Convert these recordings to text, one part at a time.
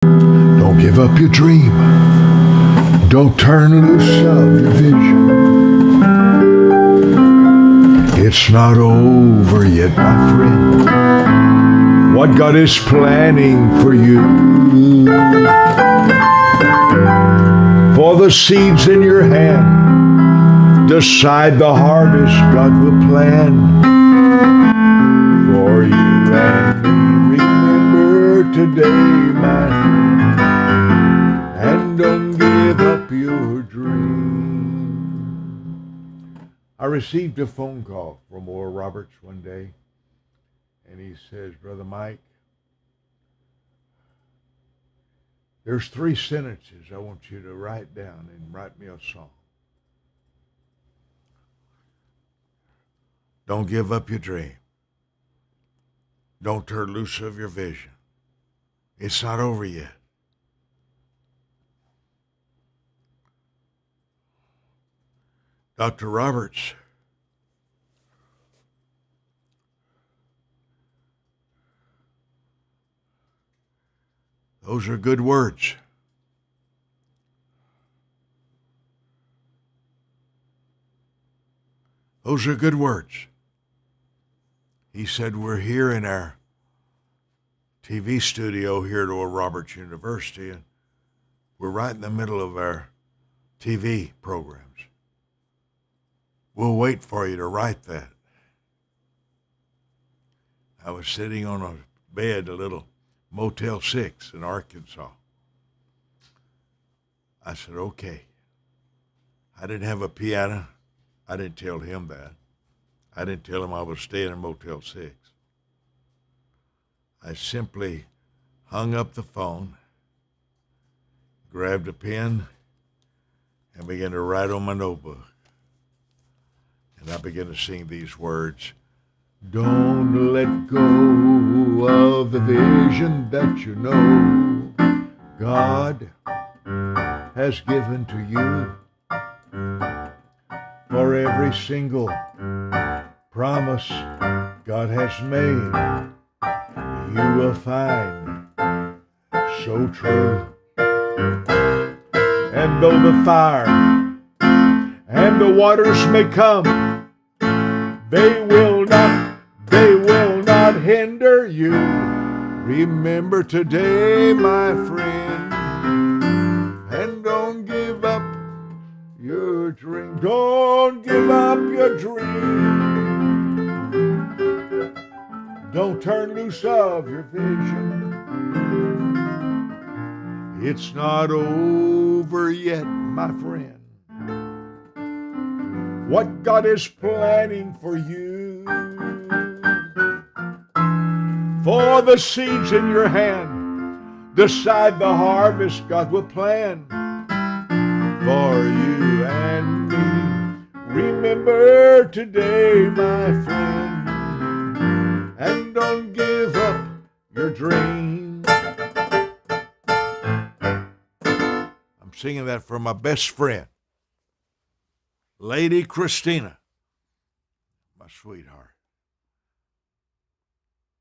Don't give up your dream. Don't turn loose of your vision. It's not over yet, my friend. What God is planning for you. For the seeds in your hand decide the harvest God will plan for you and me. Remember today, my friend, and don't give up your dream. I received a phone call from Oral Roberts one day, and he says, Brother Mike, there's 3 sentences I want you to write down and write me a song. Don't give up your dream. Don't turn loose of your vision. It's not over yet. Dr. Roberts, those are good words. Those are good words. He said, we're here in our TV studio here at Oral Roberts University, and we're right in the middle of our TV programs. We'll wait for you to write that. I was sitting on a bed, a little Motel 6 in Arkansas. I said, okay. I didn't have a piano. I didn't tell him that. I didn't tell him I was staying in Motel 6. I simply hung up the phone, grabbed a pen, and began to write on my notebook. And I began to sing these words. Don't let go of the vision that you know God has given to you. For every single promise God has made, you will find so true. And though the fire and the waters may come, they will not hinder you. Remember today, my friend, and don't give up your dream. Don't give up your dream. Don't turn loose of your vision. It's not over yet, my friend. What God is planning for you. For the seeds in your hand decide the harvest God will plan for you and me. Remember today, my friend, and don't give up your dream. I'm singing that for my best friend, Lady Christina, my sweetheart.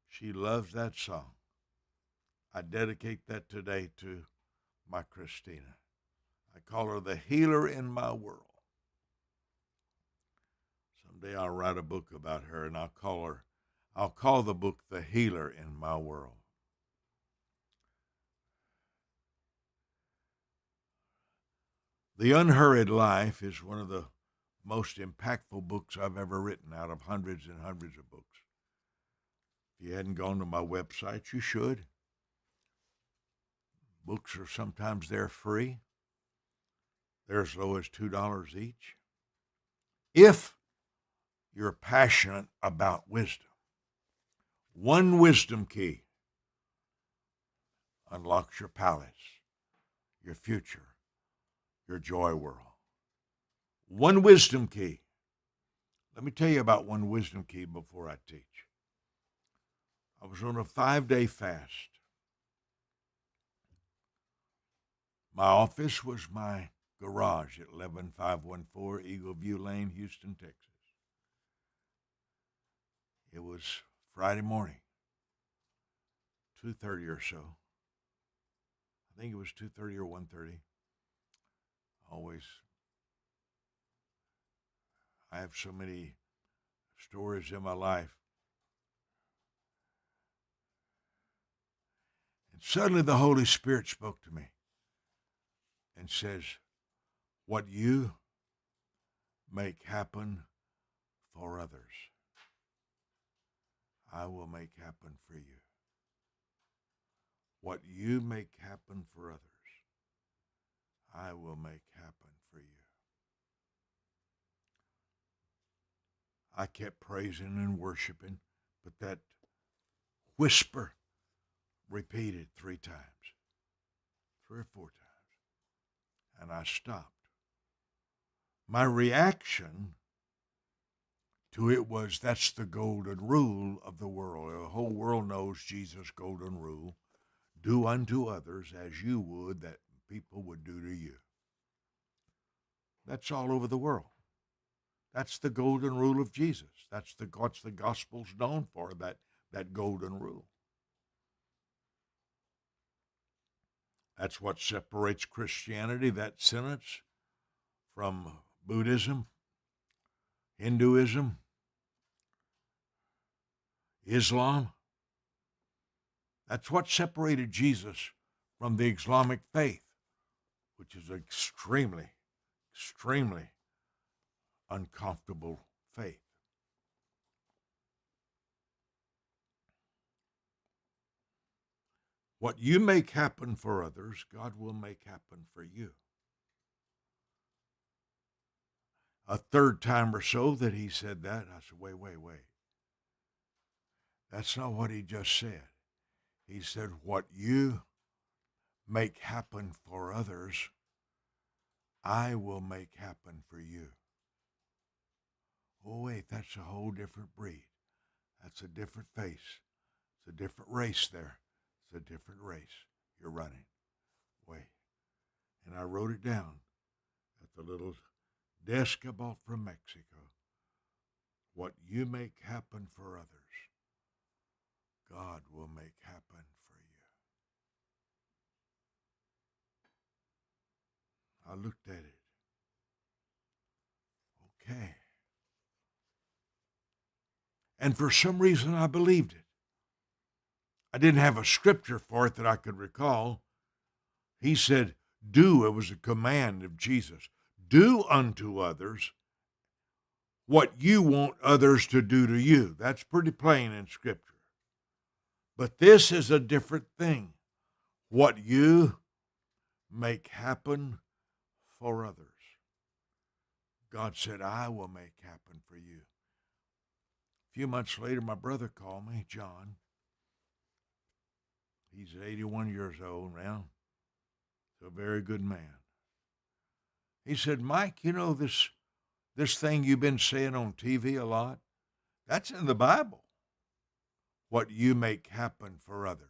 She loves that song. I dedicate that today to my Christina. I call her the healer in my world. Someday I'll write a book about her, and I'll call the book The Healer in My World. The Unhurried Life is one of the most impactful books I've ever written out of hundreds and hundreds of books. If you hadn't gone to my website, you should. Books are sometimes they're free. They're as low as $2 each. If you're passionate about wisdom, one wisdom key unlocks your palace, your future, your joy world. One wisdom key. Let me tell you about one wisdom key before I teach. I was on a 5-day fast. My office was my garage at 11514 Eagle View Lane, Houston, Texas. It was Friday morning, 2:30 or so. I think it was 2:30 or 1:30. Always, I have so many stories in my life. And suddenly the Holy Spirit spoke to me and says, what you make happen for others, I will make happen for you. What you make happen for others, I will make happen for you. I kept praising and worshiping, but that whisper repeated 3 times, 3 or 4 times, and I stopped. My reaction to it was, that's the golden rule of the world. The whole world knows Jesus' golden rule. Do unto others as you would that people would do to you. That's all over the world. That's the golden rule of Jesus. That's what's the gospel's known for, that golden rule. That's what separates Christianity, that sentence, from Buddhism, Hinduism, Islam. That's what separated Jesus from the Islamic faith, which is extremely, extremely uncomfortable faith. What you make happen for others, God will make happen for you. A third time or so that he said that, I said, wait. That's not what he just said. He said, what you make happen for others, I will make happen for you. Oh, wait, that's a whole different breed. That's a different face. It's a different race there. It's a different race you're running. Wait. And I wrote it down at the little desk I bought from Mexico. What you make happen for others, God will make happen for you. I looked at it. Okay. And for some reason, I believed it. I didn't have a scripture for it that I could recall. He said, do, it was a command of Jesus, do unto others what you want others to do to you. That's pretty plain in Scripture. But this is a different thing. What you make happen for others, God said, I will make happen for you. A few months later, my brother called me, John. He's 81 years old now. He's a very good man. He said, Mike, you know this thing you've been saying on TV a lot? That's in the Bible. What you make happen for others,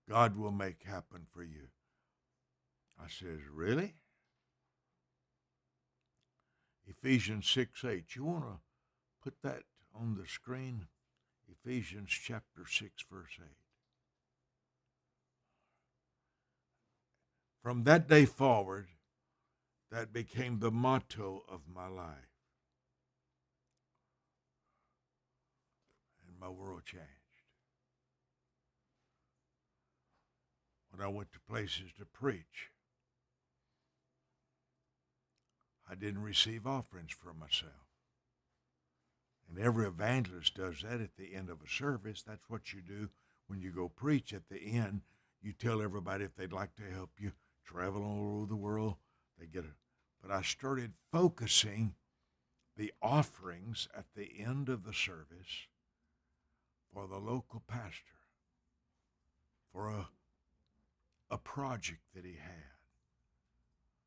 God will make happen for you. I says, really? Ephesians 6:8. You want to put that on the screen? Ephesians chapter 6, verse 8. From that day forward, that became the motto of my life. And my world changed. When I went to places to preach, I didn't receive offerings for myself. And every evangelist does that at the end of a service. That's what you do when you go preach. At the end, you tell everybody if they'd like to help you travel all over the world, they get it. But I started focusing the offerings at the end of the service for the local pastor, for a project that he had.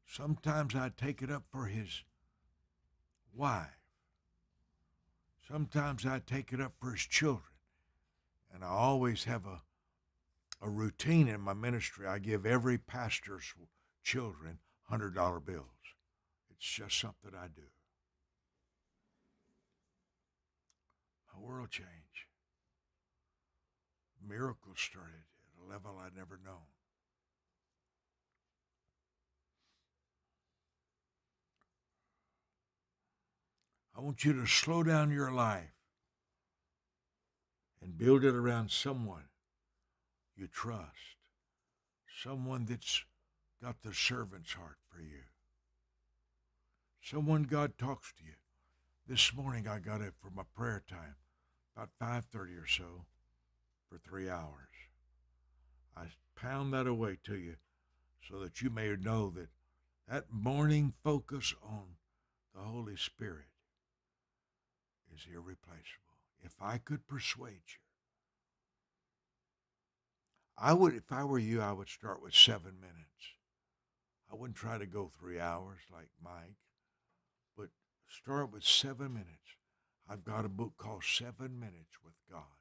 Sometimes I'd take it up for his wife. Sometimes I'd take it up for his children. And I always have a routine in my ministry. I give every pastor's children $100 bills. It's just something I do. My world changed. Miracles started at a level I'd never known. I want you to slow down your life and build it around someone you trust, someone that's got the servant's heart for you, someone God talks to you. This morning I got up for my prayer time, about 5:30 or so, for 3 hours. I pound that away to you so that you may know that that morning focus on the Holy Spirit is irreplaceable. If I could persuade you, if I were you, I would start with 7 minutes. I wouldn't try to go 3 hours like Mike, but start with 7 minutes. I've got a book called 7 Minutes with God.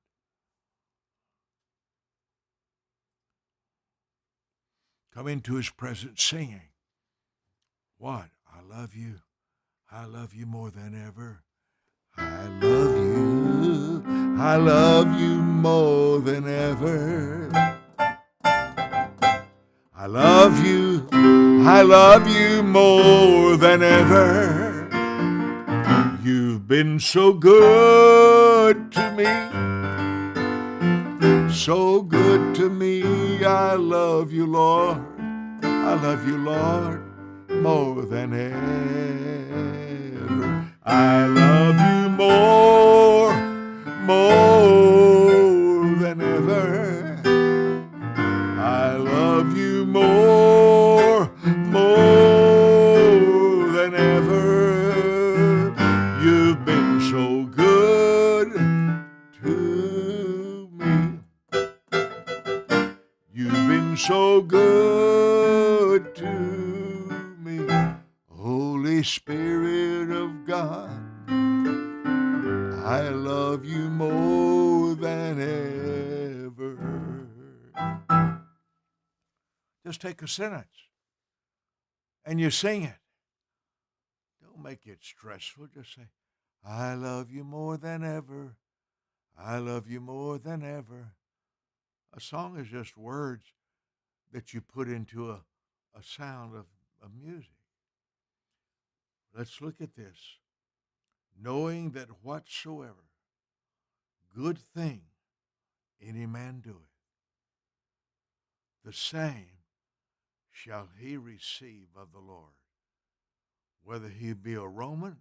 Come into his presence singing. What? I love you. I love you more than ever. I love you. I love you more than ever. I love you. I love you more than ever. You've been so good to me. So good to me. I love you, Lord. I love you, Lord, more than ever. I love you more than ever. I love you more than ever. You've been so good to me. You've been so good to me. Holy Spirit of God, I love you more than ever. Just take a sentence and you sing it. Don't make it stressful. Just say, I love you more than ever. I love you more than ever. A song is just words that you put into a sound of music. Let's look at this. Knowing that whatsoever good thing any man doeth, the same shall he receive of the Lord. Whether he be a Roman,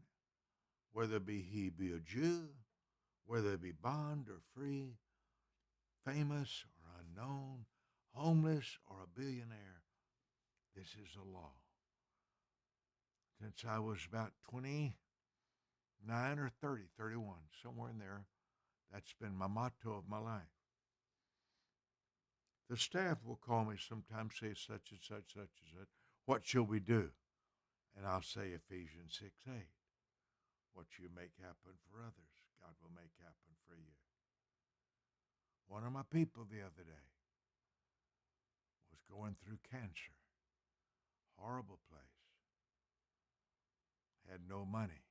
whether he be a Jew, whether he be bond or free, famous or unknown, homeless or a billionaire, this is the law. Since I was about 29 or 30, 31, somewhere in there, that's been my motto of my life. The staff will call me sometimes, say such and such, such and such. What shall we do? And I'll say Ephesians 6:8. What you make happen for others, God will make happen for you. One of my people the other day was going through cancer. Horrible place. Had no money.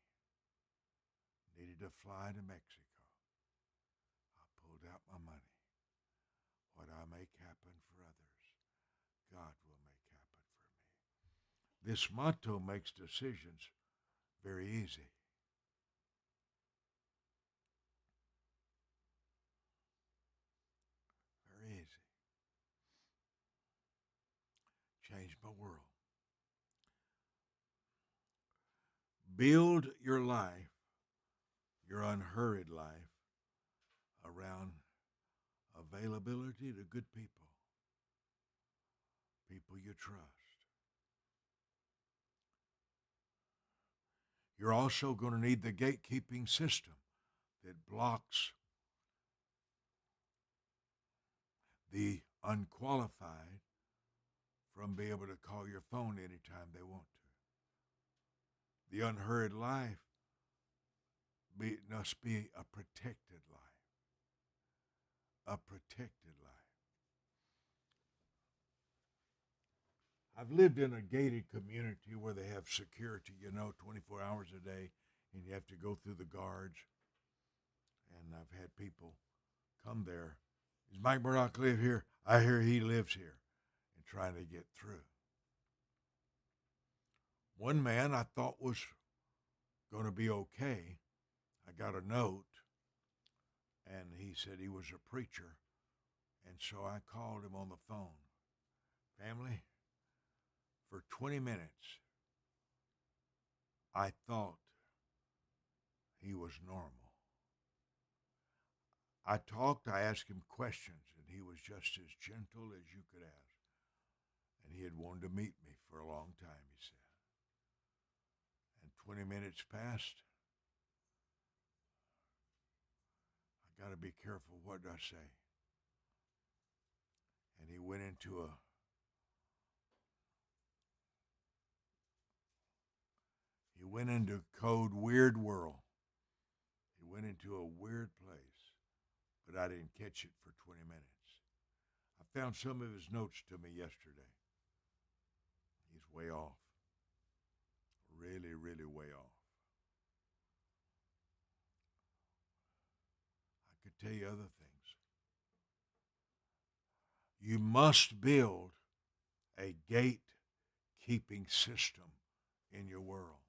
Needed to fly to Mexico. I pulled out my money. What I make happen for others, God will make happen for me. This motto makes decisions very easy. Very easy. Changed my world. Build your life, your unhurried life, around availability to good people, people you trust. You're also going to need the gatekeeping system that blocks the unqualified from being able to call your phone anytime they want to. The unhurried life must be a protected life. A protected life. I've lived in a gated community where they have security, 24 hours a day, and you have to go through the guards. And I've had people come there, Does Mike Murdoch live here? I hear he lives here, and trying to get through. One man I thought was going to be okay. I got a note, and he said he was a preacher, and so I called him on the phone. Family, for 20 minutes, I thought he was normal. I asked him questions, and he was just as gentle as you could ask. And he had wanted to meet me for a long time, he said. And 20 minutes passed. I got to be careful what I say. And he went into code weird world. He went into a weird place, but I didn't catch it for 20 minutes. I found some of his notes to me yesterday. He's way off. Really, really way off. I could tell you other things. You must build a gatekeeping system in your world.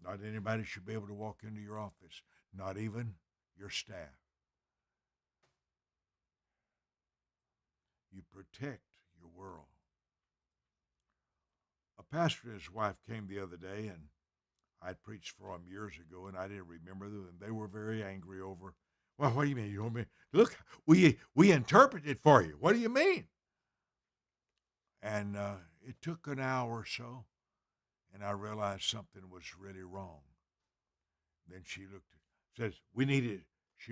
Not anybody should be able to walk into your office, not even your staff. You protect your world. A pastor and his wife came the other day, and I'd preached for them years ago, and I didn't remember them, and they were very angry over, well, what do you mean? You don't mean? Look, we interpreted for you. What do you mean? And it took an hour or so, and I realized something was really wrong. Then she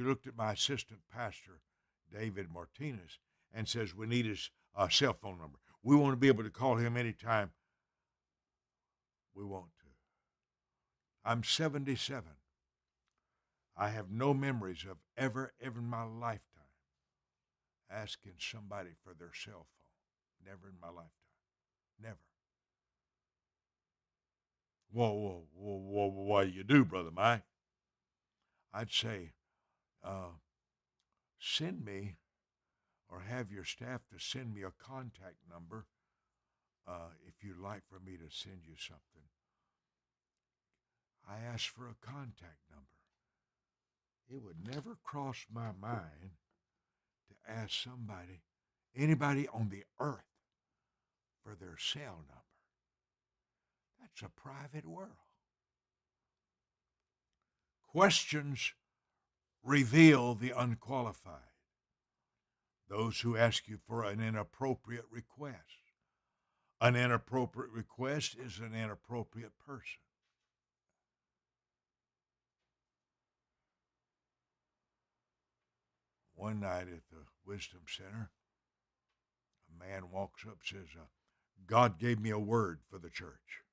looked at my assistant pastor, David Martinez, and says, we need his cell phone number. We want to be able to call him anytime we want to. I'm 77. I have no memories of ever in my lifetime asking somebody for their cell phone. Never in my lifetime. Never. Whoa, what do you do, Brother Mike? I'd say, send me or have your staff to send me a contact number if you'd like for me to send you something. I asked for a contact number. It would never cross my mind to ask anybody on the earth, for their cell number. That's a private world. Questions reveal the unqualified. Those who ask you for an inappropriate request. An inappropriate request is an inappropriate person. One night at the Wisdom Center, a man walks up and says, God gave me a word for the church.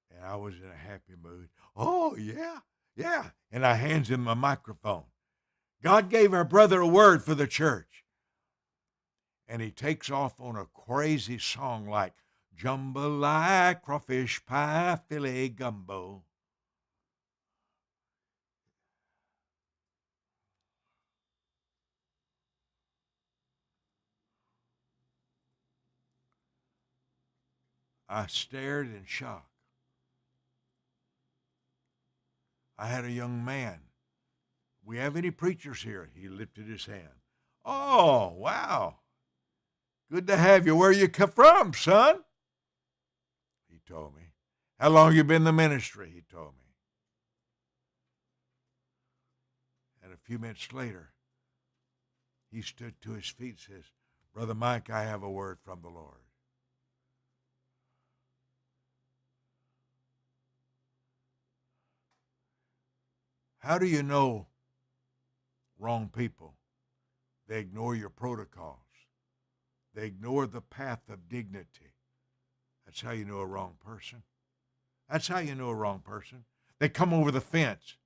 And I was in a happy mood. Oh, yeah. And I hands him a microphone. God gave our brother a word for the church. And he takes off on a crazy song like jambalaya, crawfish pie, filet gumbo. I stared in shock. I had a young man. We have any preachers here? He lifted his hand. Oh, wow. Good to have you. Where you come from, son? He told me. How long you been in the ministry? He told me. And a few minutes later, he stood to his feet and says, Brother Mike, I have a word from the Lord. How do you know wrong people? They ignore your protocols. They ignore the path of dignity. That's how you know a wrong person. That's how you know a wrong person. They come over the fence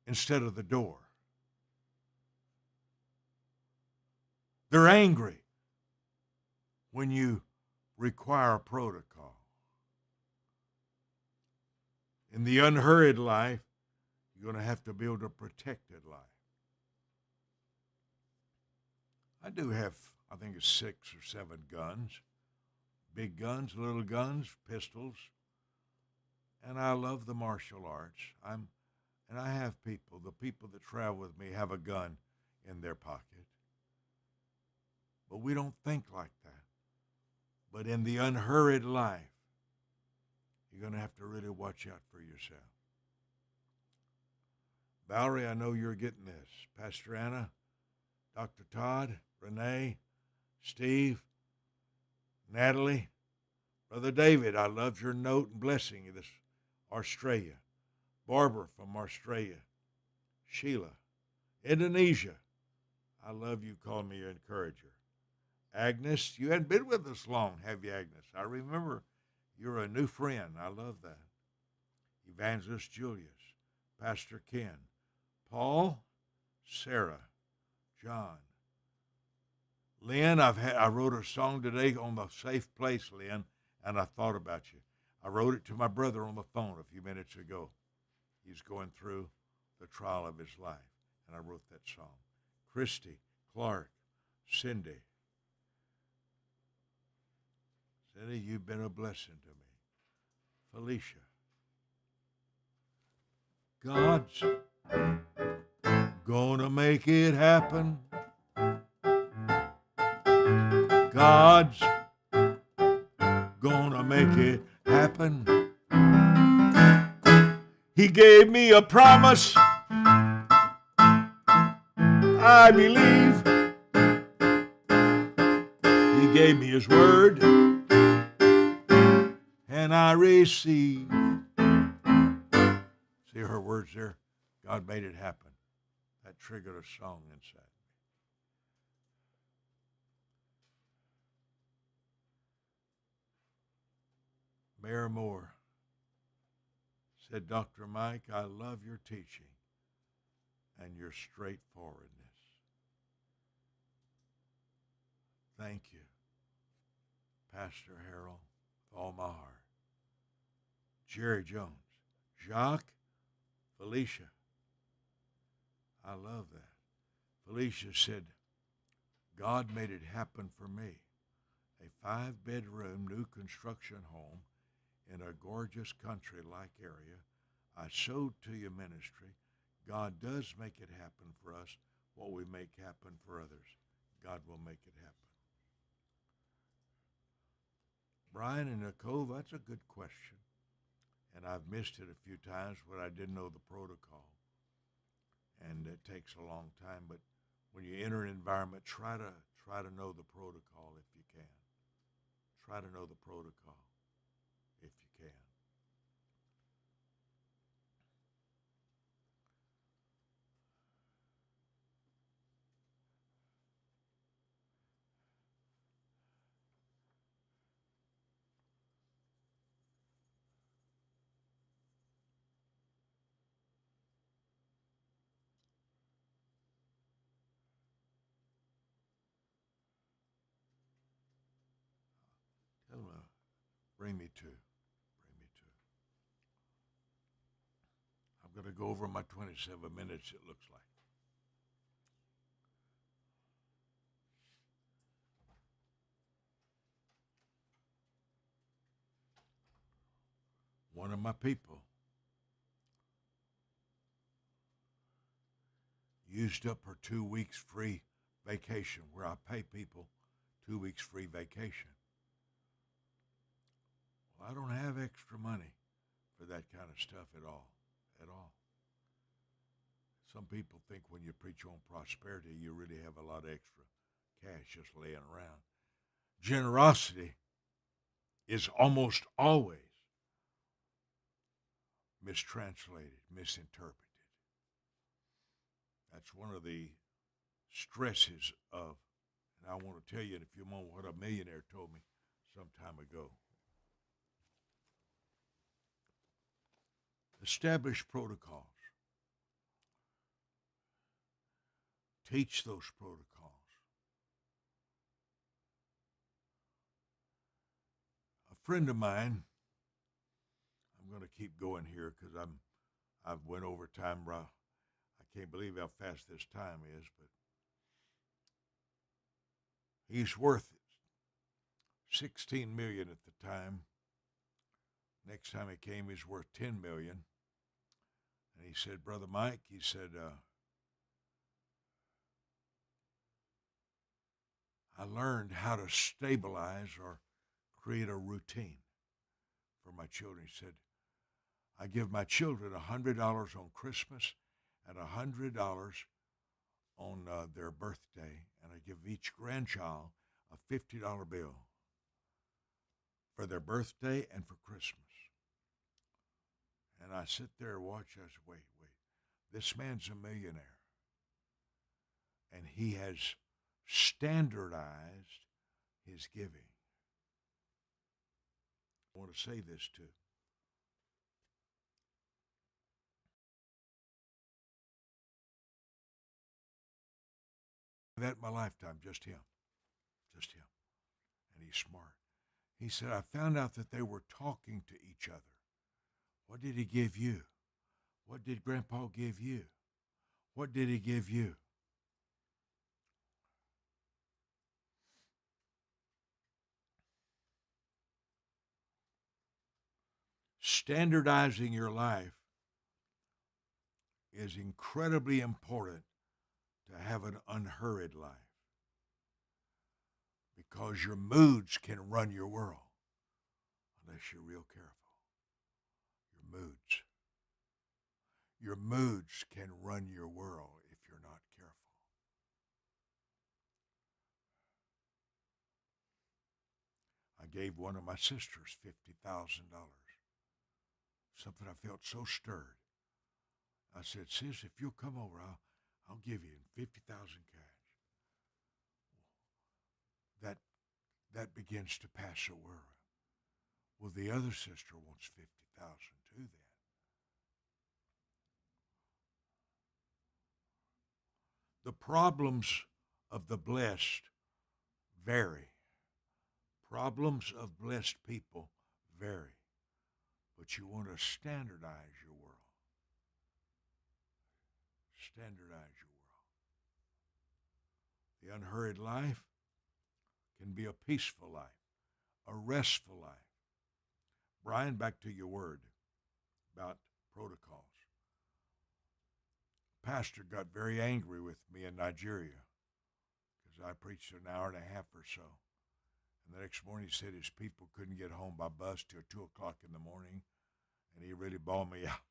instead of the door. They're angry when you require a protocol. In the unhurried life, you're going to have to build a protected life. I do have, I think it's 6 or 7 guns. Big guns, little guns, pistols. And I love the martial arts. And I have people, the people that travel with me have a gun in their pocket. But we don't think like that. But in the unhurried life, you're going to have to really watch out for yourself. Valerie, I know you're getting this. Pastor Anna, Dr. Todd, Renee, Steve, Natalie, Brother David, I loved your note and blessing of this Australia. Barbara from Australia. Sheila, Indonesia. I love you calling me your encourager. Agnes, you hadn't been with us long, have you, Agnes? I remember you're a new friend. I love that. Evangelist Julius, Pastor Ken, Paul, Sarah, John. Lynn, I wrote a song today on the safe place, Lynn, and I thought about you. I wrote it to my brother on the phone a few minutes ago. He's going through the trial of his life, and I wrote that song. Christy, Clark, Cindy. Cindy, you've been a blessing to me. Felicia. God's gonna make it happen. God's gonna make it happen. He gave me a promise. I believe. He gave me his word. And I receive. See her words there? God made it happen. That triggered a song inside me. Mayor Moore said, Dr. Mike, I love your teaching and your straightforwardness. Thank you, Pastor Harold, with all my heart. Jerry Jones, Jacques, Felicia. I love that. Felicia said, God made it happen for me. A 5-bedroom new construction home in a gorgeous country-like area. I sowed to your ministry. God does make it happen for us. What we make happen for others, God will make it happen. Brian and Nicole, that's a good question. And I've missed it a few times when I didn't know the protocol. And it takes a long time, but when you enter an environment, try to know the protocol if you can. Try to know the protocol if you can. Tell them, bring me two. Bring me two. I'm going to go over my 27 minutes, it looks like. One of my people used up her 2 weeks free vacation, where I pay people 2 weeks free vacation. Well, I don't have extra money for that kind of stuff at all. Some people think when you preach on prosperity, you really have a lot of extra cash just laying around. Generosity is almost always mistranslated, misinterpreted. That's one of the stresses of, and I want to tell you in a few moments what a millionaire told me some time ago. Establish protocols. Teach those protocols. A friend of mine, I'm going to keep going here because I've went over time. I can't believe how fast this time is, but He's worth $16 million at the time. Next time he came, he's worth $10 million. And he said, Brother Mike, he said, I learned how to stabilize or create a routine for my children. He said, I give my children $100 on Christmas and $100 on their birthday, and I give each grandchild a $50 bill for their birthday and for Christmas. And I sit there and watch. I said, wait. This man's a millionaire. And he has standardized his giving. I want to say this too. That in my lifetime, just him. And he's smart. He said, I found out that they were talking to each other. What did he give you? What did Grandpa give you? What did he give you? Standardizing your life is incredibly important to have an unhurried life, because your moods can run your world unless you're real careful. Your moods can run your world if you're not careful. I gave one of my sisters $50,000. Something I felt so stirred. I said, sis, if you'll come over, I'll give you 50,000 cash. That begins to pass a worry. Well, the other sister wants 50,000 too then. The problems of the blessed vary. Problems of blessed people vary. But you want to standardize your world. Standardize your world. The unhurried life can be a peaceful life, a restful life. Brian, back to your word about protocols. Pastor got very angry with me in Nigeria because I preached an hour and a half or so. And the next morning he said his people couldn't get home by bus till 2 o'clock in the morning, and he really bawled me out.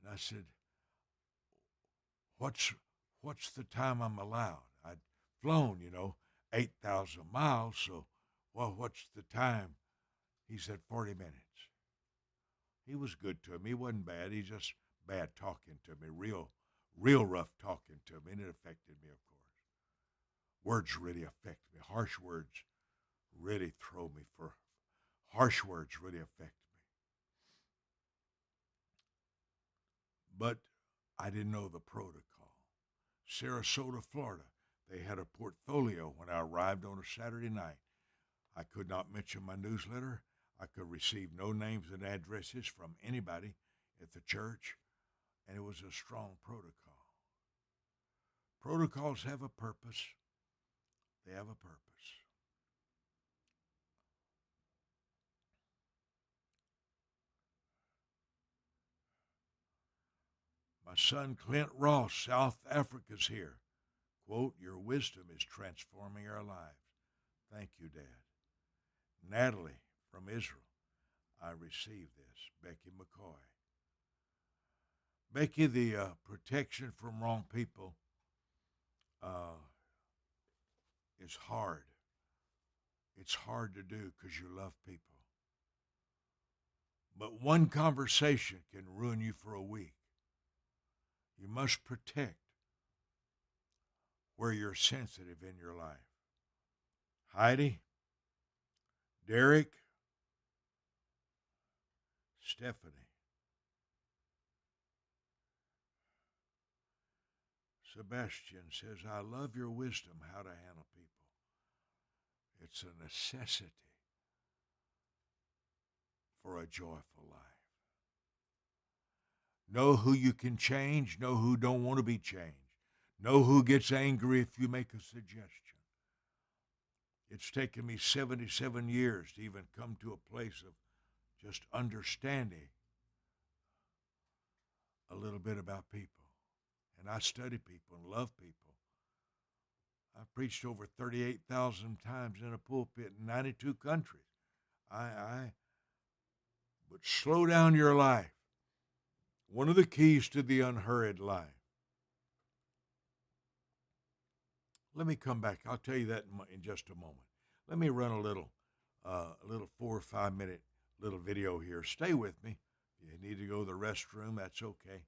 And I said, what's the time I'm allowed? I'd flown, 8,000 miles, so, well, what's the time? He said 40 minutes. He was good to me. He wasn't bad. He just bad talking to me, real rough talking to me, and it affected me, of course. Words really affect me. Harsh words really harsh words really affect me. But I didn't know the protocol. Sarasota, Florida, they had a portfolio when I arrived on a Saturday night. I could not mention my newsletter. I could receive no names and addresses from anybody at the church, and it was a strong protocol. Protocols have a purpose. They have a purpose. My son Clint Ross, South Africa's here. Quote, your wisdom is transforming our lives. Thank you, Dad. Natalie from Israel, I received this. Becky McCoy. Becky, the protection from wrong people is hard. It's hard to do because you love people. But one conversation can ruin you for a week. You must protect where you're sensitive in your life. Heidi, Derek, Stephanie. Sebastian says, I love your wisdom how to handle people. It's a necessity for a joyful life. Know who you can change, know who don't want to be changed. Know who gets angry if you make a suggestion. It's taken me 77 years to even come to a place of just understanding a little bit about people. And I study people and love people. I've preached over 38,000 times in a pulpit in 92 countries. But slow down your life. One of the keys to the unhurried life. Let me come back. I'll tell you that in just a moment. Let me run a little 4 or 5 minute little video here. Stay with me. If you need to go to the restroom, that's okay.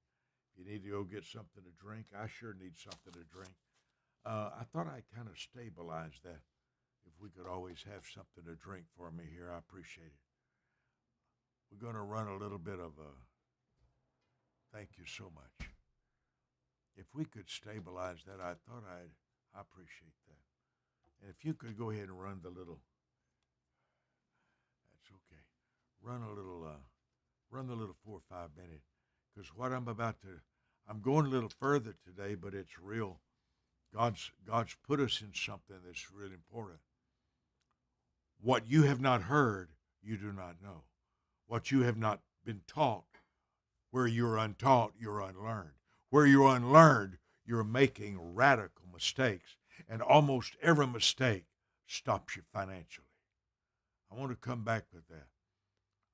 If you need to go get something to drink, I sure need something to drink. I thought I'd kind of stabilize that. If we could always have something to drink for me here, I appreciate it. We're going to run a little bit of a thank you so much. If we could stabilize that, I appreciate that. And if you could go ahead and run the little, that's okay. Run the little 4 or 5 minute, because what I'm going a little further today, but it's real. God's put us in something that's really important. What you have not heard, you do not know. What you have not been taught, where you're untaught, you're unlearned. Where you're unlearned, you're making radical mistakes. And almost every mistake stops you financially. I want to come back with that.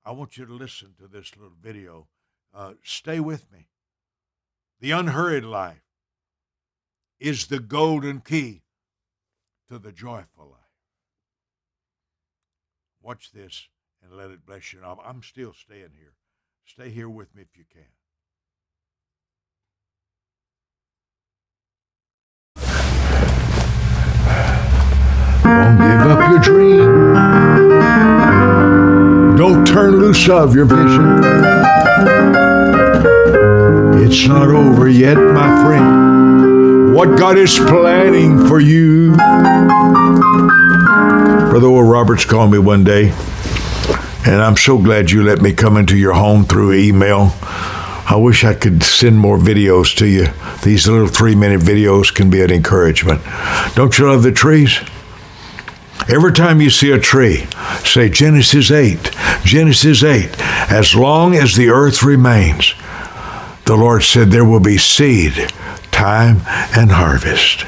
I want you to listen to this little video. Stay with me. The unhurried life is the golden key to the joyful life. Watch this and let it bless you. I'm still staying here. Stay here with me if you can. Don't give up your dream. Don't turn loose of your vision. It's not over yet, my friend. What God is planning for you. Brother Oral Roberts called me one day, and I'm so glad you let me come into your home through email. I wish I could send more videos to you. These little 3-minute videos can be an encouragement. Don't you love the trees? Every time you see a tree, say Genesis 8, Genesis 8. As long as the earth remains, the Lord said there will be seed, time, and harvest.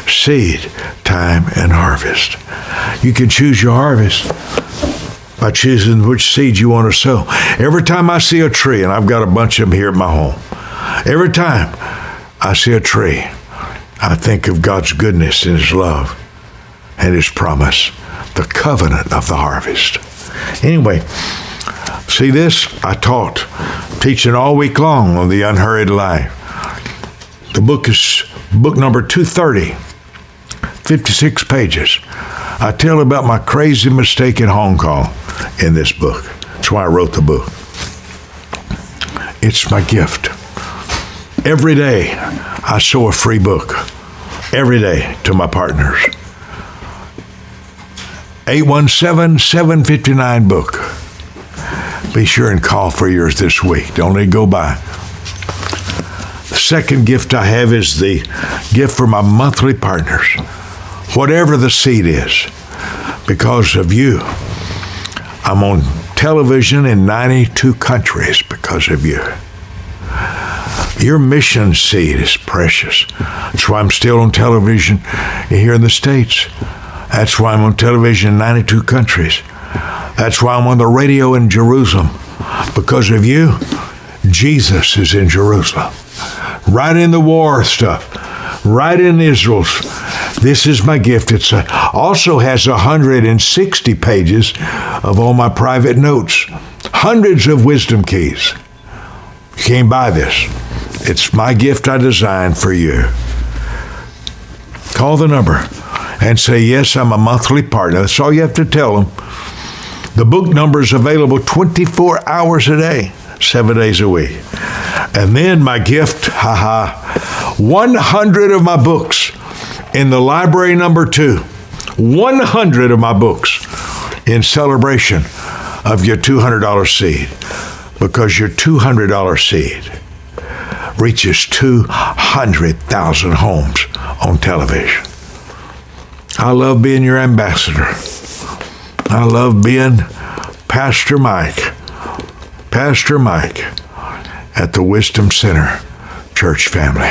Seed, time, and harvest. You can choose your harvest by choosing which seed you want to sow. Every time I see a tree, and I've got a bunch of them here at my home, every time I see a tree, I think of God's goodness and His love and His promise, the covenant of the harvest. Anyway, see this? I taught, teaching all week long on the unhurried life. The book is book number 230, 56 pages. I tell about my crazy mistake in Hong Kong in this book. That's why I wrote the book. It's my gift. Every day, I sow a free book. Every day to my partners. 817-759-BOOK. Be sure and call for yours this week. Don't let it go by. The second gift I have is the gift for my monthly partners. Whatever the seed is, because of you, I'm on television in 92 countries because of you. Your mission seed is precious. That's why I'm still on television here in the States. That's why I'm on television in 92 countries. That's why I'm on the radio in Jerusalem. Because of you, Jesus is in Jerusalem. Right in the war stuff. Right in Israel's. This is my gift. It also has 160 pages of all my private notes. Hundreds of wisdom keys. You can't buy this. It's my gift I designed for you. Call the number and say, yes, I'm a monthly partner. That's all you have to tell them. The book number is available 24 hours a day, 7 days a week. And then my gift, 100 of my books in the library number 2. 100 of my books in celebration of your $200 seed. Because your $200 seed reaches 200,000 homes on television. I love being your ambassador. I love being Pastor Mike at the Wisdom Center Church family.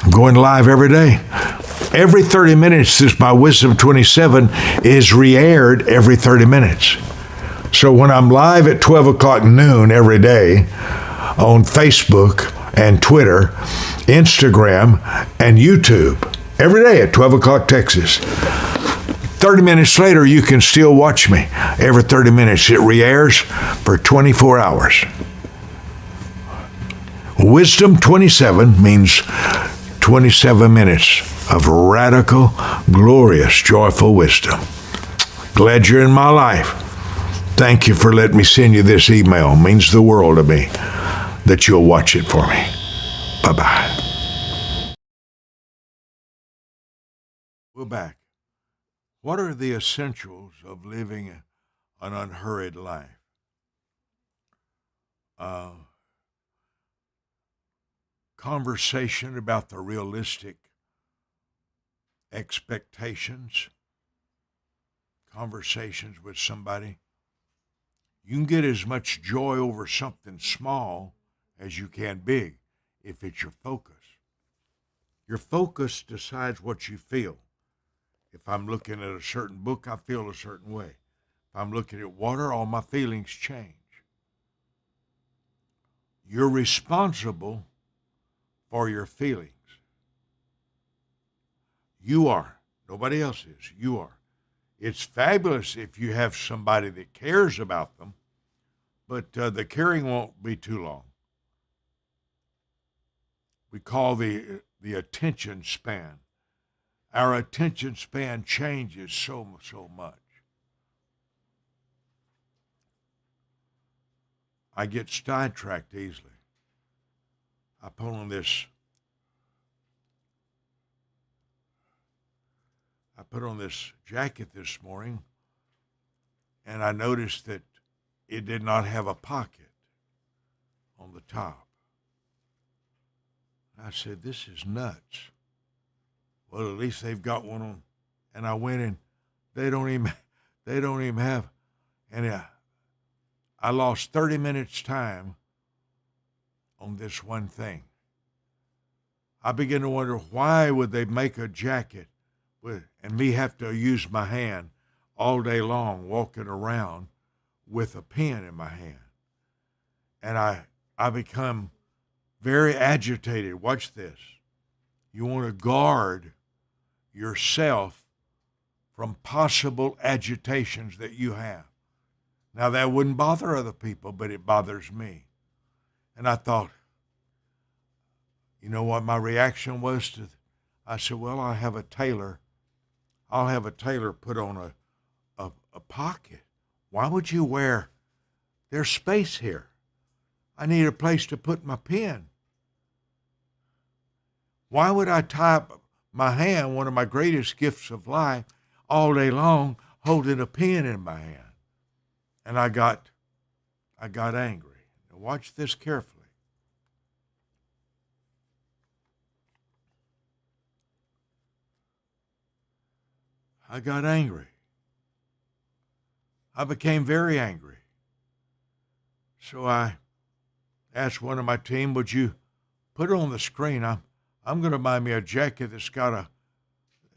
I'm going live every day. Every 30 minutes, my Wisdom 27 is re-aired every 30 minutes. So when I'm live at 12 o'clock noon every day on Facebook and Twitter, Instagram, and YouTube, every day at 12 o'clock Texas, 30 minutes later, you can still watch me. Every 30 minutes, it re-airs for 24 hours. Wisdom 27 means 27 minutes of radical, glorious, joyful wisdom. Glad you're in my life. Thank you for letting me send you this email. It means the world to me that you'll watch it for me. Bye-bye. We're back. What are the essentials of living an unhurried life? Conversation about the realistic expectations. Conversations with somebody. You can get as much joy over something small as you can big if it's your focus. Your focus decides what you feel. If I'm looking at a certain book, I feel a certain way. If I'm looking at water, all my feelings change. You're responsible for your feelings. You are. Nobody else is. You are. It's fabulous if you have somebody that cares about them, but the caring won't be too long. We call the attention span. Our attention span changes so much. I get sidetracked easily. I put on this jacket this morning, and I noticed that it did not have a pocket on the top. I said, this is nuts. Well, at least they've got one on. And I went in, they don't even have, and I lost 30 minutes time on this one thing. I began to wonder, why would they make a jacket and me have to use my hand all day long walking around with a pen in my hand? And I become very agitated. Watch this. You want to guard yourself from possible agitations that you have. Now, that wouldn't bother other people, but it bothers me. And I thought, you know what my reaction was to? I said, well, I'll have a tailor put on a pocket. Why would you wear? There's space here. I need a place to put my pen. Why would I tie up my hand, one of my greatest gifts of life, all day long, holding a pen in my hand? And I got angry. Now watch this carefully. I got angry. I became very angry. So I asked one of my team, would you put it on the screen? I'm going to buy me a jacket that's got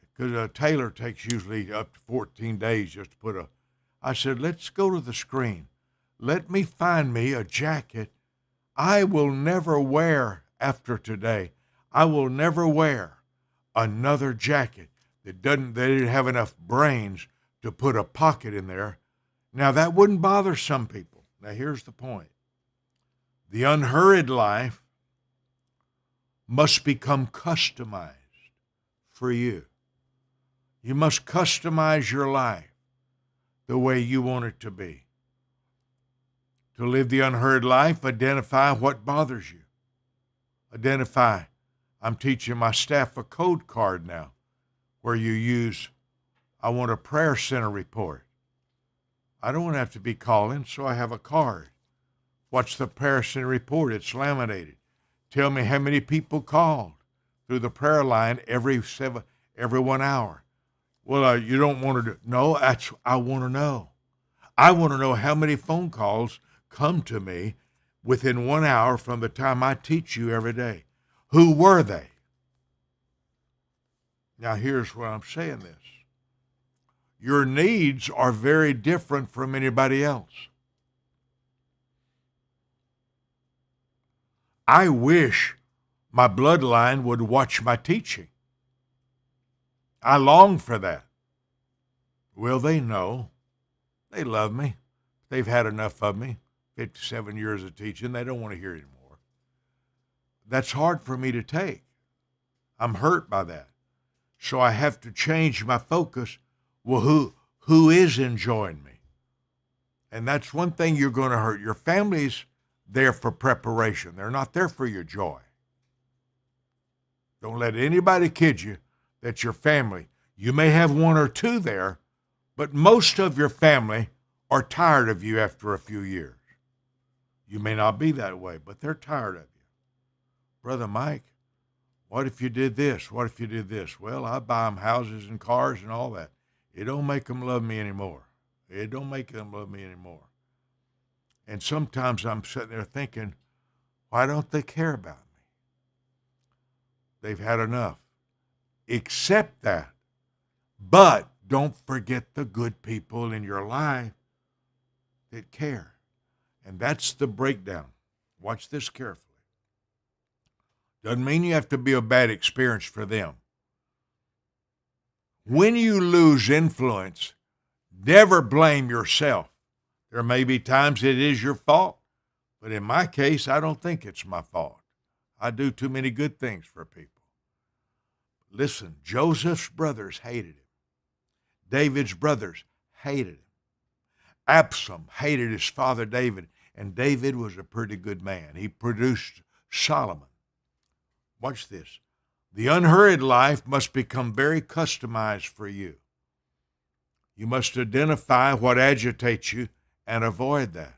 because a tailor takes usually up to 14 days just to put I said, let's go to the screen. Let me find me a jacket I will never wear after today. I will never wear another jacket they didn't have enough brains to put a pocket in there. Now, that wouldn't bother some people. Now, here's the point. The unhurried life must become customized for you. You must customize your life the way you want it to be. To live the unhurried life, identify what bothers you. Identify. I'm teaching my staff a code card now where you use, I want a prayer center report. I don't want to have to be calling, so I have a card. What's the prayer center report? It's laminated. Tell me how many people called through the prayer line every every 1 hour. Well, you don't want to do. No, I want to know. I want to know how many phone calls come to me within 1 hour from the time I teach you every day. Who were they? Now, here's why I'm saying this. Your needs are very different from anybody else. I wish my bloodline would watch my teaching. I long for that. Will they? No. They love me. They've had enough of me. 57 years of teaching. They don't want to hear anymore. That's hard for me to take. I'm hurt by that. So I have to change my focus. Well, who is enjoying me? And that's one thing you're going to hurt. Your family's there for preparation. They're not there for your joy. Don't let anybody kid you that your family, you may have one or two there, but most of your family are tired of you after a few years. You may not be that way, but they're tired of you. Brother Mike, what if you did this? What if you did this? Well, I buy them houses and cars and all that. It don't make them love me anymore. It don't make them love me anymore. And sometimes I'm sitting there thinking, why don't they care about me? They've had enough. Accept that. But don't forget the good people in your life that care. And that's the breakdown. Watch this carefully. Doesn't mean you have to be a bad experience for them. When you lose influence, never blame yourself. There may be times it is your fault, but in my case, I don't think it's my fault. I do too many good things for people. Listen, Joseph's brothers hated him. David's brothers hated him. Absalom hated his father David, and David was a pretty good man. He produced Solomon. Watch this. The unhurried life must become very customized for you. You must identify what agitates you and avoid that.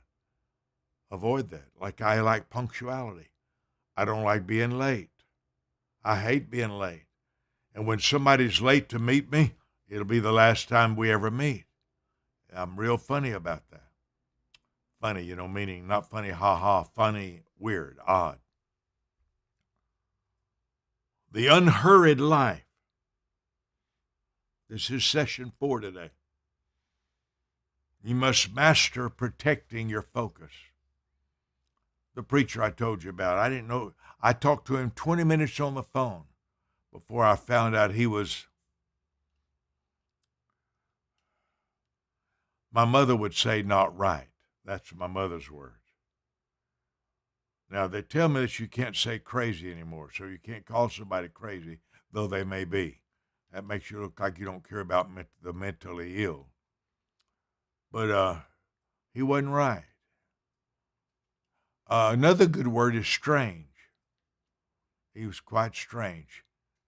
Avoid that. Like I like punctuality. I don't like being late. I hate being late. And when somebody's late to meet me, it'll be the last time we ever meet. I'm real funny about that. Funny, meaning not funny, ha-ha, funny, weird, odd. The unhurried life. This is session 4 today. You must master protecting your focus. The preacher I told you about, I didn't know. I talked to him 20 minutes on the phone before I found out he was, my mother would say, not right. That's my mother's words. Now, they tell me that you can't say crazy anymore, so you can't call somebody crazy, though they may be. That makes you look like you don't care about the mentally ill. But he wasn't right. Another good word is strange. He was quite strange.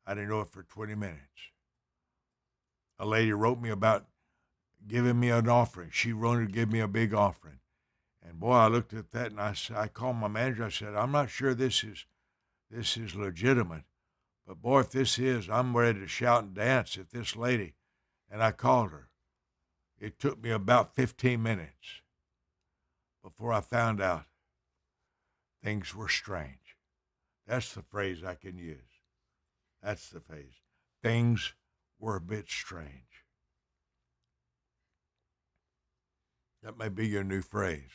I didn't know it for 20 minutes. A lady wrote me about giving me an offering. She wanted to give me a big offering. And boy, I looked at that and I called my manager. I said, I'm not sure this is legitimate. But boy, if this is, I'm ready to shout and dance at this lady. And I called her. It took me about 15 minutes before I found out things were strange. That's the phrase I can use. That's the phrase. Things were a bit strange. That may be your new phrase.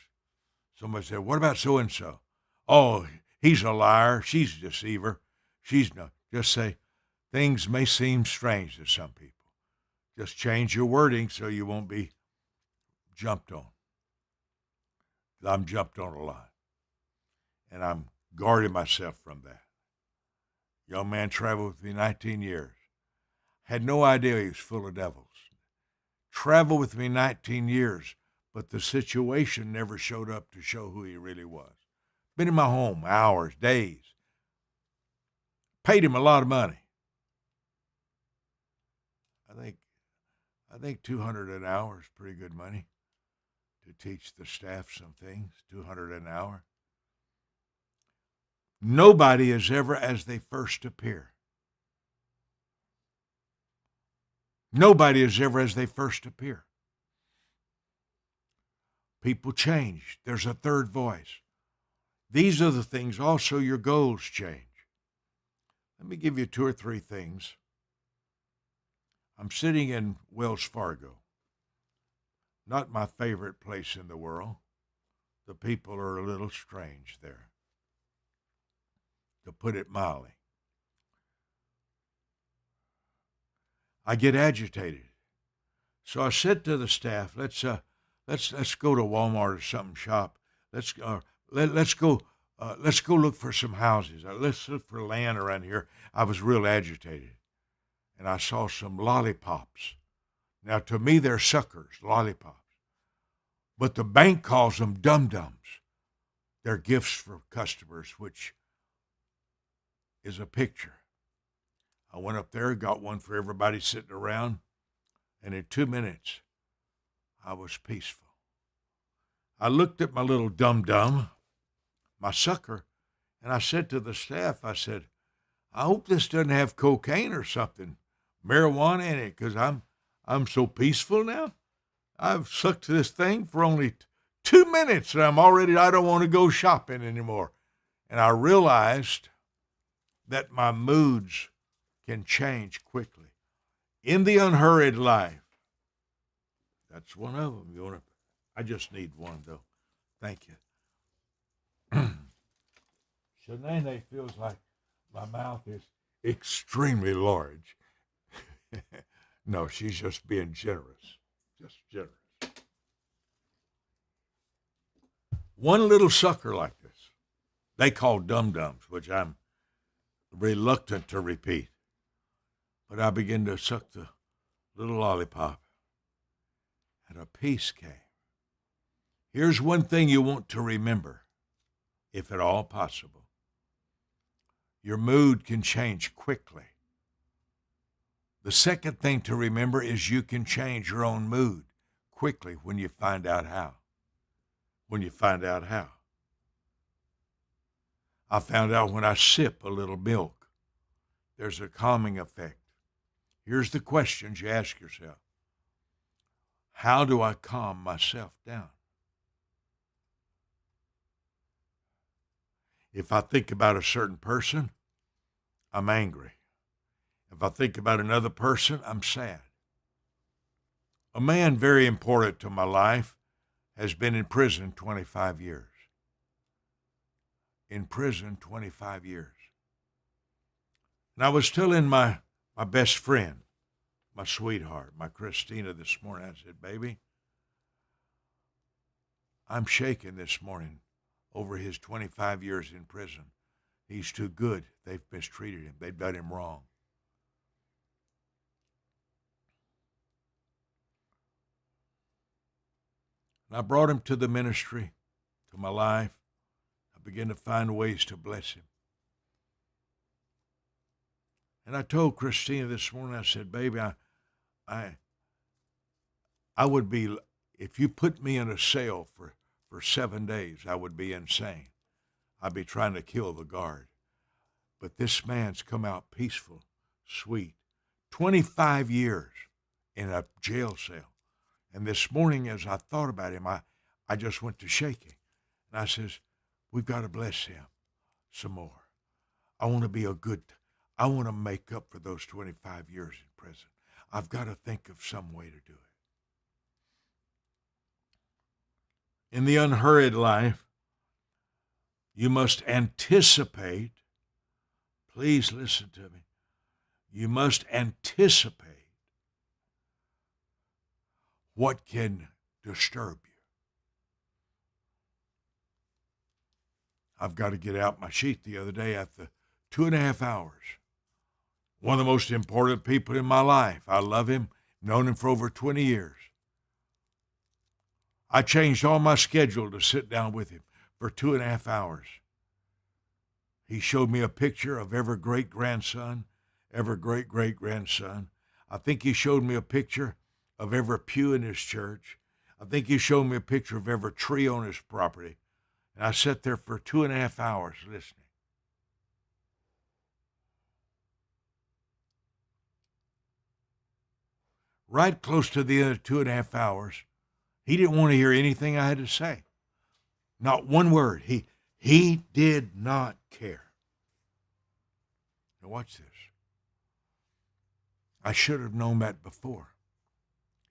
Somebody said, what about so-and-so? Oh, he's a liar. She's a deceiver. She's not. Just say, things may seem strange to some people. Just change your wording so you won't be jumped on. I'm jumped on a lot. And I'm guarding myself from that. Young man traveled with me 19 years. Had no idea he was full of devils. Traveled with me 19 years, but the situation never showed up to show who he really was. Been in my home hours, days. Paid him a lot of money. I think $200 an hour is pretty good money to teach the staff some things. $200 an hour. Nobody is ever as they first appear. Nobody is ever as they first appear. People change. There's a third voice. These are the things also your goals change. Let me give you 2 or 3 things. I'm sitting in Wells Fargo. Not my favorite place in the world. The people are a little strange there, to put it mildly. I get agitated. So I said to the staff, let's go to Walmart or something, shop. Let's go look for some houses. Let's look for land around here. I was real agitated, and I saw some lollipops. Now, to me, they're suckers, lollipops. But the bank calls them dum-dums. They're gifts for customers, which is a picture. I went up there, got one for everybody sitting around, and in 2 minutes, I was peaceful. I looked at my little dum-dum, my sucker, and I said to the staff, I said, I hope this doesn't have cocaine or something, marijuana in it, because I'm so peaceful now. I've sucked this thing for only 2 minutes, and I don't want to go shopping anymore. And I realized that my moods can change quickly. In the unhurried life, that's one of them. I just need one, though. Thank you. Shanae feels like my mouth is extremely large. No, she's just being generous. Just generous. One little sucker like this, they call dum-dums, which I'm reluctant to repeat. But I began to suck the little lollipop, and a peace came. Here's one thing you want to remember, if at all possible. Your mood can change quickly. The second thing to remember is you can change your own mood quickly when you find out how. I found out when I sip a little milk, there's a calming effect. Here's the questions you ask yourself. How do I calm myself down? If I think about a certain person, I'm angry. If I think about another person, I'm sad. A man very important to my life has been in prison 25 years. In prison 25 years. And I was telling my best friend, my sweetheart, my Christina this morning, I said, baby, I'm shaking this morning over his 25 years in prison. He's too good. They've mistreated him. They've done him wrong. And I brought him to the ministry, to my life. I began to find ways to bless him. And I told Christina this morning, I said, baby, I would be, if you put me in a cell for 7 days, I would be insane. I'd be trying to kill the guard. But this man's come out peaceful, sweet. 25 years in a jail cell. And this morning, as I thought about him, I just went to shaking. And I says, we've got to bless him some more. I want to make up for those 25 years in prison. I've got to think of some way to do it. In the unhurried life, you must anticipate. Please listen to me. You must anticipate what can disturb you. I've got to get out my sheet the other day after 2.5 hours. One of the most important people in my life. I love him, known him for over 20 years. I changed all my schedule to sit down with him for 2.5 hours. He showed me a picture of every great-great-grandson. I think he showed me a picture of every pew in his church. I think he showed me a picture of every tree on his property. And I sat there for 2.5 hours listening. right close to the end of 2.5 hours. He didn't want to hear anything I had to say. Not one word. He did not care. Now watch this. I should have known that before.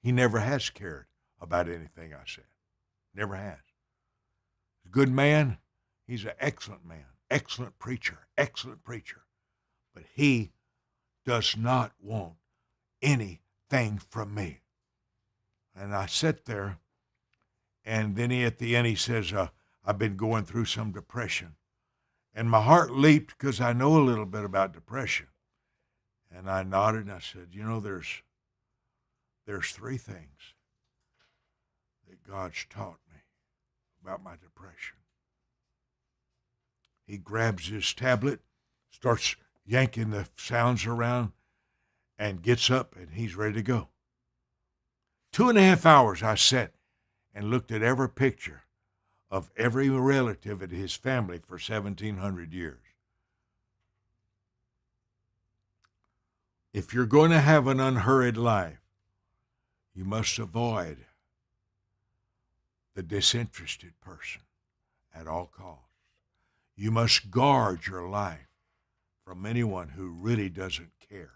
He never has cared about anything I said. Never has. He's a good man. He's an excellent man. Excellent preacher. Excellent preacher. But he does not want anything from me. And I sit there, and then at the end he says, I've been going through some depression. And my heart leaped because I know a little bit about depression. And I nodded and I said, there's three things that God's taught me about my depression. He grabs his tablet, starts yanking the sounds around, and gets up, and he's ready to go. 2.5 hours I sat and looked at every picture of every relative in his family for 1,700 years. If you're going to have an unhurried life, you must avoid the disinterested person at all costs. You must guard your life from anyone who really doesn't care.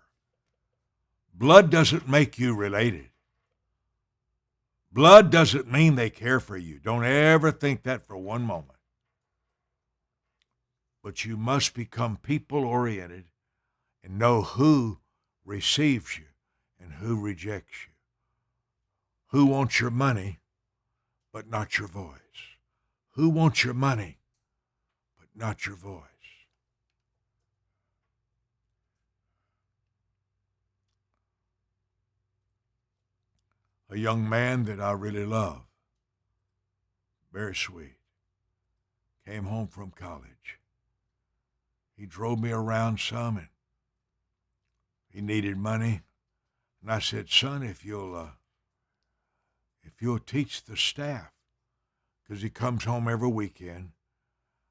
Blood doesn't make you related. Blood doesn't mean they care for you. Don't ever think that for one moment. But you must become people-oriented and know who receives you and who rejects you. Who wants your money, but not your voice? Who wants your money, but not your voice? A young man that I really love, very sweet, came home from college. He drove me around some, and he needed money. And I said, son, if you'll teach the staff, because he comes home every weekend,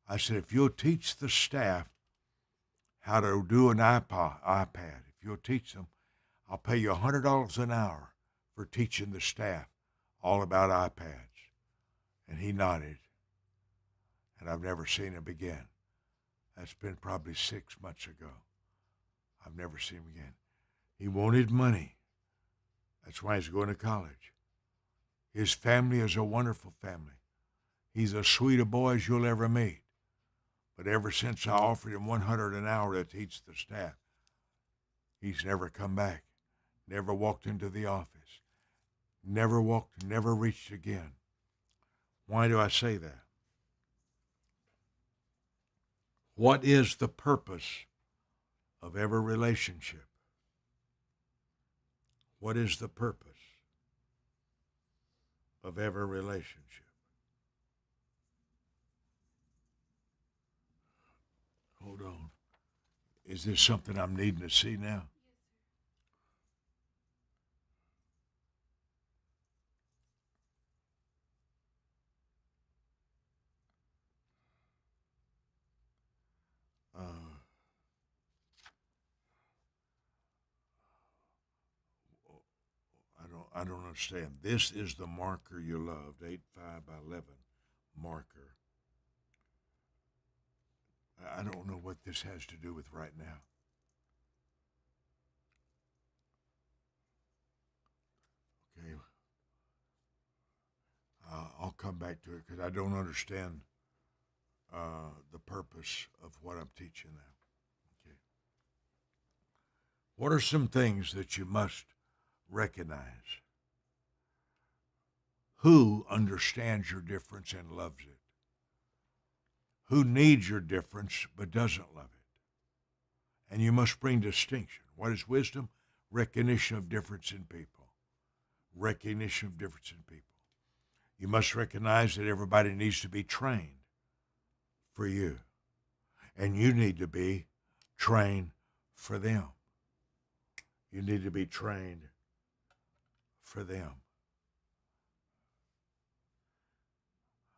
I said, if you'll teach the staff how to do an iPad, if you'll teach them, I'll pay you $100 an hour for teaching the staff all about iPads. And he nodded, and I've never seen him again. That's been probably 6 months ago. I've never seen him again. He wanted money. That's why he's going to college. His family is a wonderful family. He's as sweet a boy as you'll ever meet. But ever since I offered him $100 an hour to teach the staff, he's never come back, never walked into the office, never reached again. Why do I say that? What is the purpose of every relationship? What is the purpose of every relationship? Hold on. Is this something I'm needing to see now? I don't understand. This is the marker you loved, 8:5:11 marker. I don't know what this has to do with right now. Okay. I'll come back to it because I don't understand the purpose of what I'm teaching now. Okay. What are some things that you must recognize? Who understands your difference and loves it? Who needs your difference but doesn't love it? And you must bring distinction. What is wisdom? Recognition of difference in people. Recognition of difference in people. You must recognize that everybody needs to be trained for you. And you need to be trained for them. You need to be trained for them.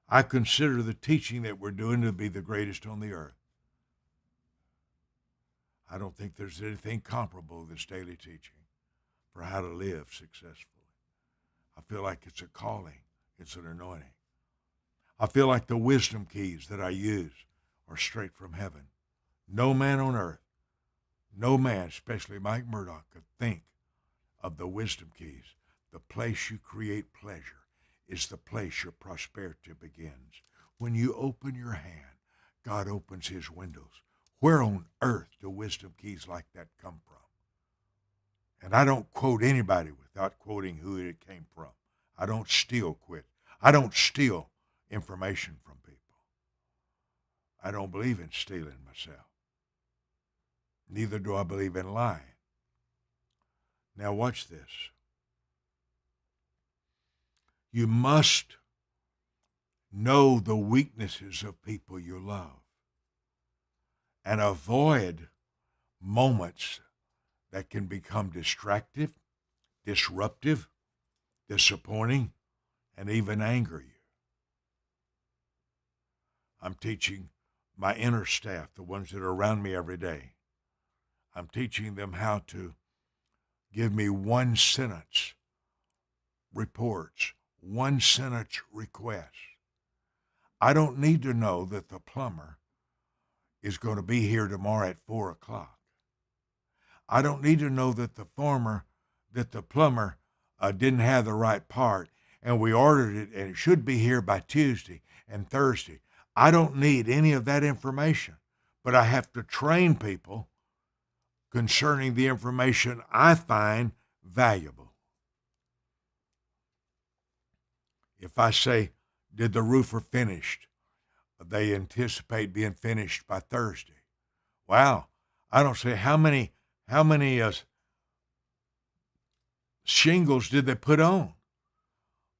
I consider the teaching that we're doing to be the greatest on the earth. I don't think there's anything comparable to this daily teaching. for how to live successfully. I feel like it's a calling. It's an anointing. I feel like the wisdom keys that I use are straight from heaven. No man on earth, no man, especially Mike Murdoch, could think of the wisdom keys. The place you create pleasure is the place your prosperity begins. When you open your hand, God opens his windows. Where on earth do wisdom keys like that come from? And I don't quote anybody without quoting who it came from. I don't steal information from people. I don't believe in stealing myself. Neither do I believe in lying. Now watch this. You must know the weaknesses of people you love and avoid moments that can become distractive, disruptive, disappointing, and even anger you. I'm teaching my inner staff, the ones that are around me every day, I'm teaching them how to give me one sentence reports, one sentence requests. I don't need to know that the plumber is going to be here tomorrow at 4 o'clock. I don't need to know that the plumber didn't have the right part and we ordered it and it should be here by Tuesday and Thursday. I don't need any of that information, but I have to train people concerning the information I find valuable. If I say, did the roofer finished? They anticipate being finished by Thursday. Wow. I don't say how many shingles did they put on?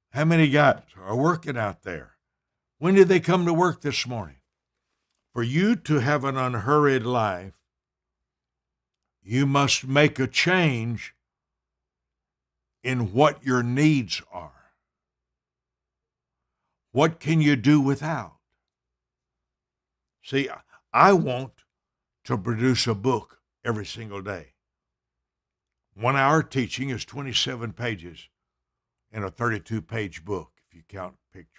How many guys are working out there? When did they come to work this morning? For you to have an unhurried life, you must make a change in what your needs are. What can you do without? See, I want to produce a book every single day. 1 hour teaching is 27 pages in a 32-page book, if you count pictures.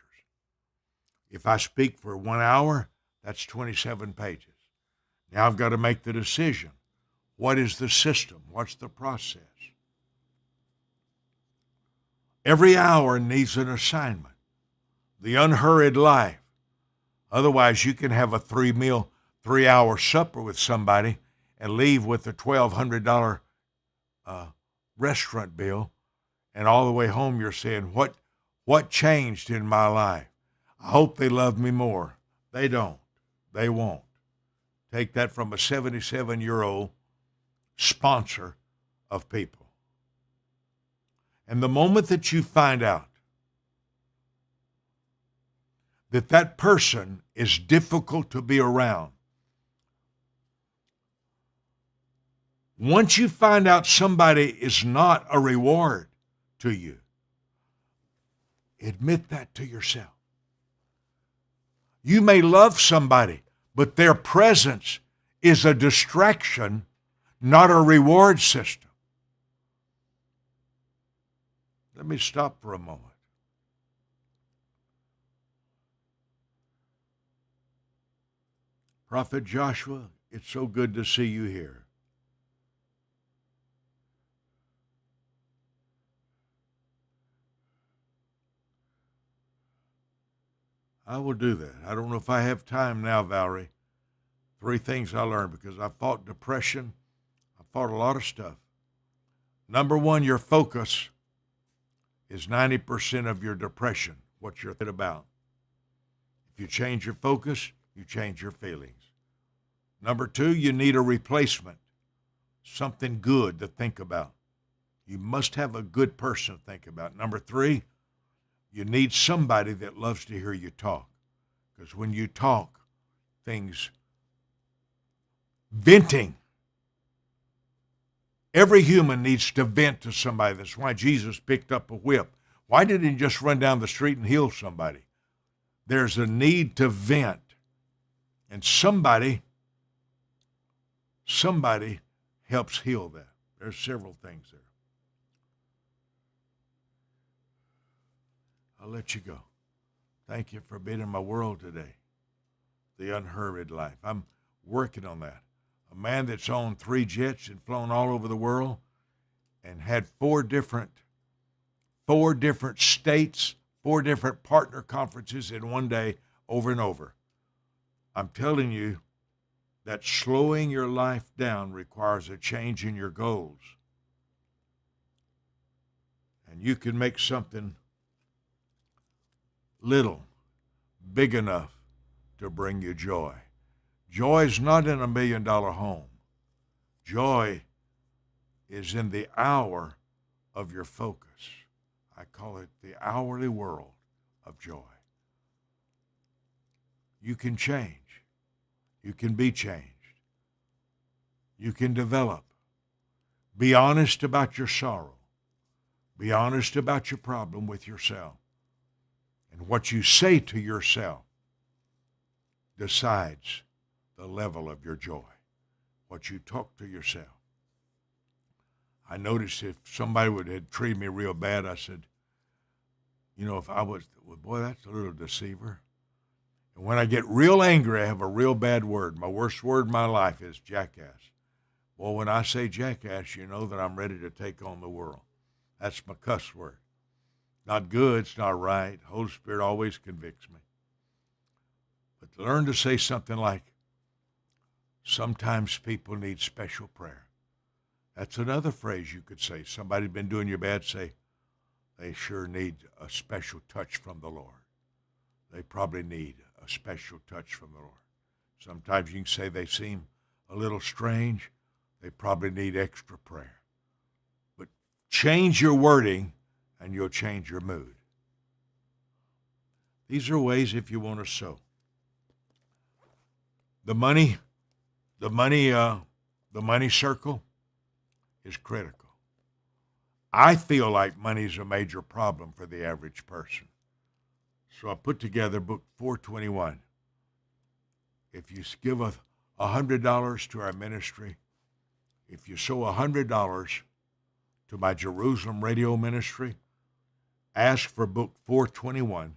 If I speak for 1 hour, that's 27 pages. Now I've got to make the decision. What is the system? What's the process? Every hour needs an assignment. The unhurried life. Otherwise, you can have a 3-hour supper with somebody and leave with a $1,200 restaurant bill, and all the way home you're saying, what changed in my life? I hope they love me more. They don't. They won't. Take that from a 77-year-old sponsor of people. And the moment that you find out that that person is difficult to be around, once you find out somebody is not a reward to you, admit that to yourself. You may love somebody, but their presence is a distraction, not a reward system. Let me stop for a moment. Prophet Joshua, it's so good to see you here. I will do that. I don't know if I have time now, Valerie. 3 things I learned because I fought depression. I fought a lot of stuff. Number 1, your focus is 90% of your depression, what you're thinking about. If you change your focus, you change your feelings. Number 2, you need a replacement, something good to think about. You must have a good person to think about. Number 3, you need somebody that loves to hear you talk. Because when you talk, things, venting. Every human needs to vent to somebody. That's why Jesus picked up a whip. Why didn't he just run down the street and heal somebody? There's a need to vent. And somebody helps heal that. There's several things there. I'll let you go. Thank you for being in my world today. The unhurried life. I'm working on that. A man that's owned 3 jets and flown all over the world and had 4 different states, 4 different partner conferences in one day over and over. I'm telling you that slowing your life down requires a change in your goals. And you can make something little big enough to bring you joy. Joy is not in a $1 million home. Joy is in the hour of your focus. I call it the hourly world of joy. You can change. You can be changed. You can develop. Be honest about your sorrow. Be honest about your problem with yourself. And what you say to yourself decides the level of your joy. What you talk to yourself. I noticed if somebody had treated me real bad, I said, if I was, well, boy, that's a little deceiver. And when I get real angry, I have a real bad word. My worst word in my life is jackass. Well, when I say jackass, you know that I'm ready to take on the world. That's my cuss word. Not good, it's not right. Holy Spirit always convicts me. But learn to say something like, sometimes people need special prayer. That's another phrase you could say. Somebody's been doing you bad, say, they sure need a special touch from the Lord. They probably need a special touch from the Lord. Sometimes you can say they seem a little strange. They probably need extra prayer. But change your wording and you'll change your mood. These are ways if you want to sow. The money circle is critical. I feel like money is a major problem for the average person. So I put together book 421. If you give $100 to our ministry, if you sow $100 to my Jerusalem radio ministry, ask for book 421.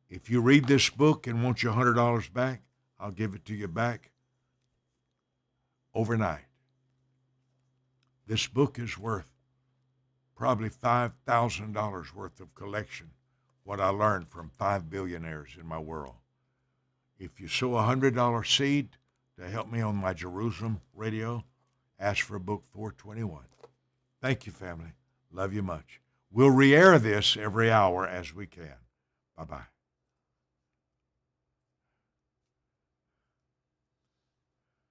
If you read this book and want your $100 back, I'll give it to you back overnight. This book is worth probably $5,000 worth of collection, what I learned from 5 billionaires in my world. If you sow a $100 seed to help me on my Jerusalem radio, ask for book 421. Thank you, family. Love you much. We'll re-air this every hour as we can. Bye-bye.